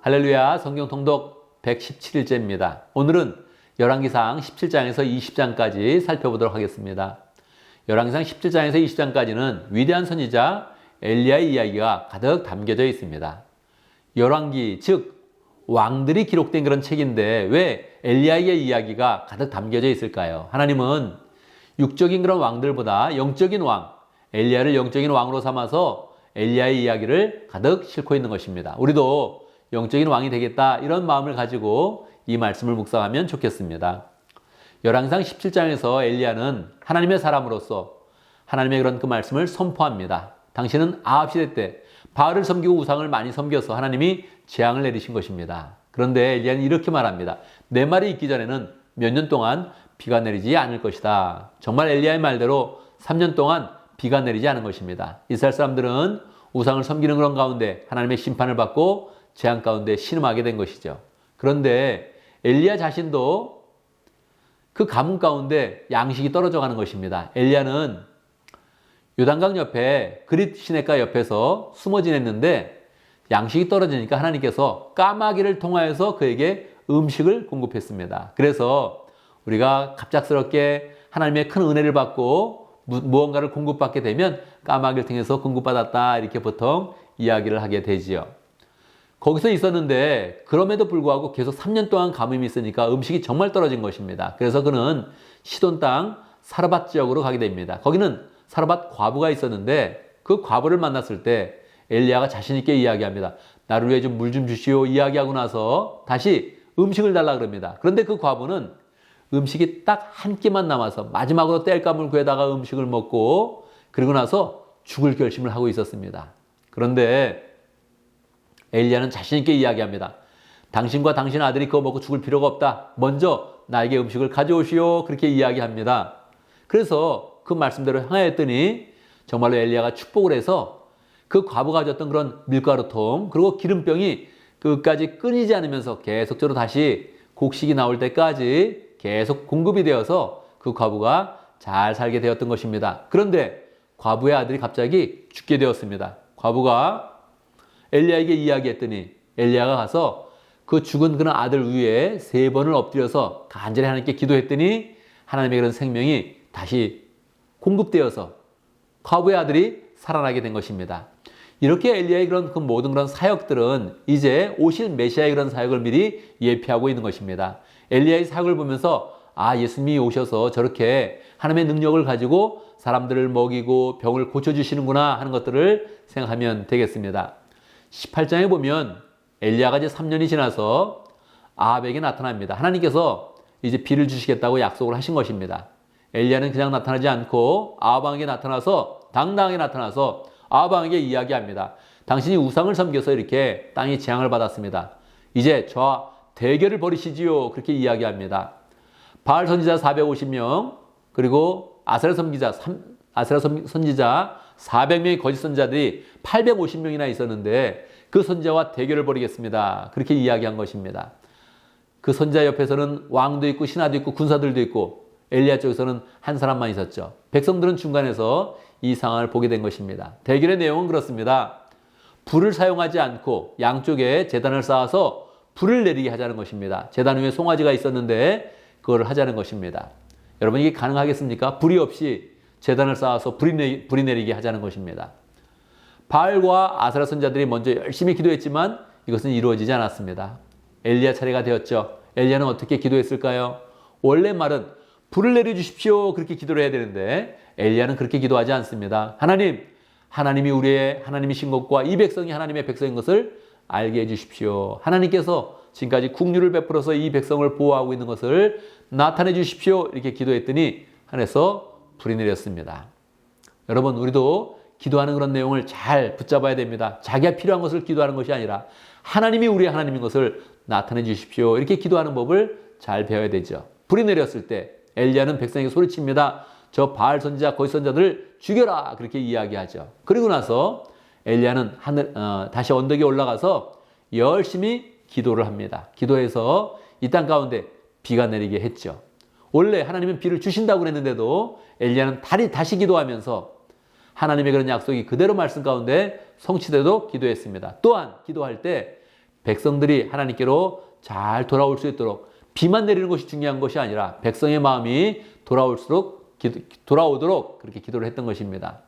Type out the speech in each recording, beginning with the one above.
할렐루야, 성경 통독 117일째입니다. 오늘은 열왕기상 17장에서 20장까지 살펴보도록 하겠습니다. 열왕기상 17장에서 20장까지는 위대한 선지자 엘리야의 이야기가 가득 담겨져 있습니다. 열왕기, 즉 왕들이 기록된 그런 책인데 왜 엘리야의 이야기가 가득 담겨져 있을까요? 하나님은 육적인 그런 왕들보다 영적인 왕, 엘리야를 영적인 왕으로 삼아서 엘리야의 이야기를 가득 싣고 있는 것입니다. 우리도 영적인 왕이 되겠다, 이런 마음을 가지고 이 말씀을 묵상하면 좋겠습니다. 열왕기상 17장에서 엘리야는 하나님의 사람으로서 하나님의 그런 그 말씀을 선포합니다. 당신은 아합 시대 때 바알을 섬기고 우상을 많이 섬겨서 하나님이 재앙을 내리신 것입니다. 그런데 엘리야는 이렇게 말합니다. 내 말이 있기 전에는 몇 년 동안 비가 내리지 않을 것이다. 정말 엘리야의 말대로 3년 동안 비가 내리지 않은 것입니다. 이스라엘 사람들은 우상을 섬기는 그런 가운데 하나님의 심판을 받고 재앙 가운데 신음하게 된 것이죠. 그런데 엘리야 자신도 그 가뭄 가운데 양식이 떨어져 가는 것입니다. 엘리야는 요단강 옆에 그릿 시냇가 옆에서 숨어 지냈는데 양식이 떨어지니까 하나님께서 까마귀를 통하여서 그에게 음식을 공급했습니다. 그래서 우리가 갑작스럽게 하나님의 큰 은혜를 받고 무언가를 공급받게 되면 까마귀를 통해서 공급받았다, 이렇게 보통 이야기를 하게 되지요. 거기서 있었는데 그럼에도 불구하고 계속 3년 동안 가뭄이 있으니까 음식이 정말 떨어진 것입니다. 그래서 그는 시돈 땅 사르밧 지역으로 가게 됩니다. 거기는 사르밧 과부가 있었는데 그 과부를 만났을 때 엘리야가 자신 있게 이야기합니다. 나를 위해 좀 물 좀 주시오, 이야기하고 나서 다시 음식을 달라 그럽니다. 그런데 그 과부는 음식이 딱 한 끼만 남아서 마지막으로 땔감을 구해다가 음식을 먹고 그리고 나서 죽을 결심을 하고 있었습니다. 그런데 엘리야는 자신 있게 이야기합니다. 당신과 당신 아들이 그거 먹고 죽을 필요가 없다. 먼저 나에게 음식을 가져오시오. 그렇게 이야기합니다. 그래서 그 말씀대로 행하였더니 정말로 엘리야가 축복을 해서 그 과부가 가졌던 그런 밀가루통 그리고 기름병이 끝까지 끊이지 않으면서 계속적으로 다시 곡식이 나올 때까지 계속 공급이 되어서 그 과부가 잘 살게 되었던 것입니다. 그런데 과부의 아들이 갑자기 죽게 되었습니다. 과부가 엘리야에게 이야기했더니 엘리야가 가서 그 죽은 그런 아들 위에 3번을 엎드려서 간절히 하나님께 기도했더니 하나님의 그런 생명이 다시 공급되어서 과부의 아들이 살아나게 된 것입니다. 이렇게 엘리야의 그런 그 모든 그런 사역들은 이제 오실 메시아의 그런 사역을 미리 예표하고 있는 것입니다. 엘리야의 사역을 보면서 예수님이 오셔서 저렇게 하나님의 능력을 가지고 사람들을 먹이고 병을 고쳐주시는구나 하는 것들을 생각하면 되겠습니다. 18장에 보면 엘리야가 이제 3년이 지나서 아합에게 나타납니다. 하나님께서 이제 비를 주시겠다고 약속을 하신 것입니다. 엘리야는 그냥 나타나지 않고 아합 왕에게 나타나서 당당하게 나타나서 아합 왕에게 이야기합니다. 당신이 우상을 섬겨서 이렇게 땅이 재앙을 받았습니다. 이제 저와 대결을 벌이시지요. 그렇게 이야기합니다. 바알 선지자 450명 그리고 아세라 선지자 400명의 거짓 선지자들이 850명이나 있었는데 그 선지자와 대결을 벌이겠습니다. 그렇게 이야기한 것입니다. 그 선지자 옆에서는 왕도 있고 신하도 있고 군사들도 있고 엘리야 쪽에서는 한 사람만 있었죠. 백성들은 중간에서 이 상황을 보게 된 것입니다. 대결의 내용은 그렇습니다. 불을 사용하지 않고 양쪽에 제단을 쌓아서 불을 내리게 하자는 것입니다. 제단 위에 송아지가 있었는데 그걸 하자는 것입니다. 여러분, 이게 가능하겠습니까? 불이 없이 제단을 쌓아서 불이 내리게 하자는 것입니다. 바알과 아세라 선지자들이 먼저 열심히 기도했지만 이것은 이루어지지 않았습니다. 엘리야 차례가 되었죠. 엘리야는 어떻게 기도했을까요? 원래 말은 불을 내려주십시오, 그렇게 기도를 해야 되는데 엘리야는 그렇게 기도하지 않습니다. 하나님이 하나님이신 것과 이 백성이 하나님의 백성인 것을 알게 해주십시오. 하나님께서 지금까지 국류를 베풀어서 이 백성을 보호하고 있는 것을 나타내 주십시오, 이렇게 기도했더니 하늘에서 불이 내렸습니다. 여러분, 우리도 기도하는 그런 내용을 잘 붙잡아야 됩니다. 자기가 필요한 것을 기도하는 것이 아니라 하나님이 우리의 하나님인 것을 나타내 주십시오, 이렇게 기도하는 법을 잘 배워야 되죠. 불이 내렸을 때 엘리야는 백성에게 소리칩니다. 저 바알 선지자, 거짓 선지자들을 죽여라, 그렇게 이야기하죠. 그리고 나서 엘리야는 다시 언덕에 올라가서 열심히 기도를 합니다. 기도해서 이 땅 가운데 비가 내리게 했죠. 원래 하나님은 비를 주신다고 그랬는데도 엘리야는 다시 기도하면서 하나님의 그런 약속이 그대로 말씀 가운데 성취되도록 기도했습니다. 또한 기도할 때 백성들이 하나님께로 잘 돌아올 수 있도록 비만 내리는 것이 중요한 것이 아니라 백성의 마음이 돌아오도록 그렇게 기도를 했던 것입니다.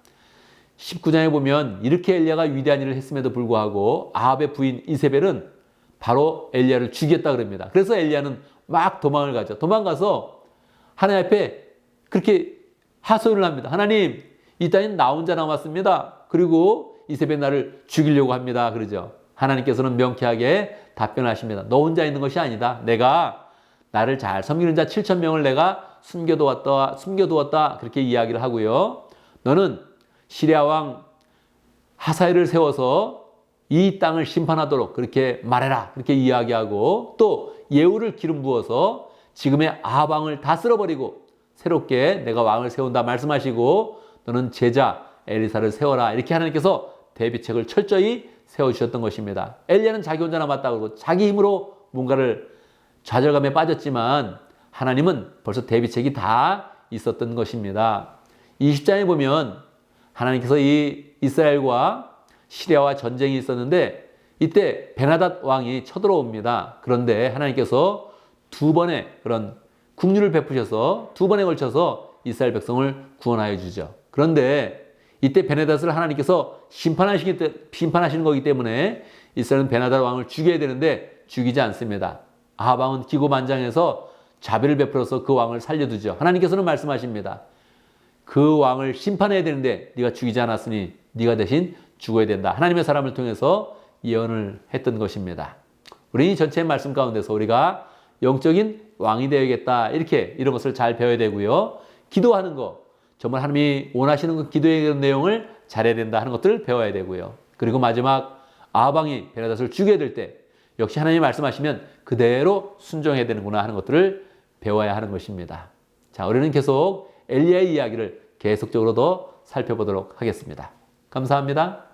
19장에 보면 이렇게 엘리야가 위대한 일을 했음에도 불구하고 아합의 부인 이세벨은 바로 엘리야를 죽이겠다 그럽니다. 그래서 엘리야는 막 도망을 가죠. 도망가서 하나님 앞에 그렇게 하소연을 합니다. 하나님, 이 땅엔 나 혼자 남았습니다. 그리고 이세벨 나를 죽이려고 합니다. 그러죠. 하나님께서는 명쾌하게 답변하십니다. 너 혼자 있는 것이 아니다. 내가 나를 잘 섬기는 자 7,000명을 내가 숨겨두었다. 그렇게 이야기를 하고요. 너는 시리아 왕 하사엘을 세워서 이 땅을 심판하도록 그렇게 말해라. 그렇게 이야기하고 또 예후를 기름 부어서 지금의 아합 왕을 다 쓸어버리고 새롭게 내가 왕을 세운다 말씀하시고 너는 제자 엘리사를 세워라. 이렇게 하나님께서 대비책을 철저히 세워주셨던 것입니다. 엘리야는 자기 혼자 남았다고 그러고 자기 힘으로 뭔가를 좌절감에 빠졌지만 하나님은 벌써 대비책이 다 있었던 것입니다. 20장에 보면 하나님께서 이 이스라엘과 시리아와 전쟁이 있었는데 이때 베나닷 왕이 쳐들어옵니다. 그런데 하나님께서 두 번의 그런 국류를 베푸셔서 두 번에 걸쳐서 이스라엘 백성을 구원하여 주죠. 그런데 이때 베나닷을 하나님께서 심판하시는 거기 때문에 이스라엘은 베나닷 왕을 죽여야 되는데 죽이지 않습니다. 아합 왕은 기고만장해서 자비를 베풀어서 그 왕을 살려두죠. 하나님께서는 말씀하십니다. 그 왕을 심판해야 되는데 네가 죽이지 않았으니 네가 대신 죽어야 된다. 하나님의 사람을 통해서 예언을 했던 것입니다. 우리 이 전체 말씀 가운데서 우리가 영적인 왕이 되어야겠다. 이런 것을 잘 배워야 되고요. 기도하는 거, 정말 하나님이 원하시는 그 기도의 내용을 잘해야 된다 하는 것들을 배워야 되고요. 그리고 마지막 아합 왕이 베나닷을 죽여야 될 때 역시 하나님이 말씀하시면 그대로 순종해야 되는구나 하는 것들을 배워야 하는 것입니다. 자, 우리는 계속 엘리야의 이야기를 계속적으로 더 살펴보도록 하겠습니다. 감사합니다.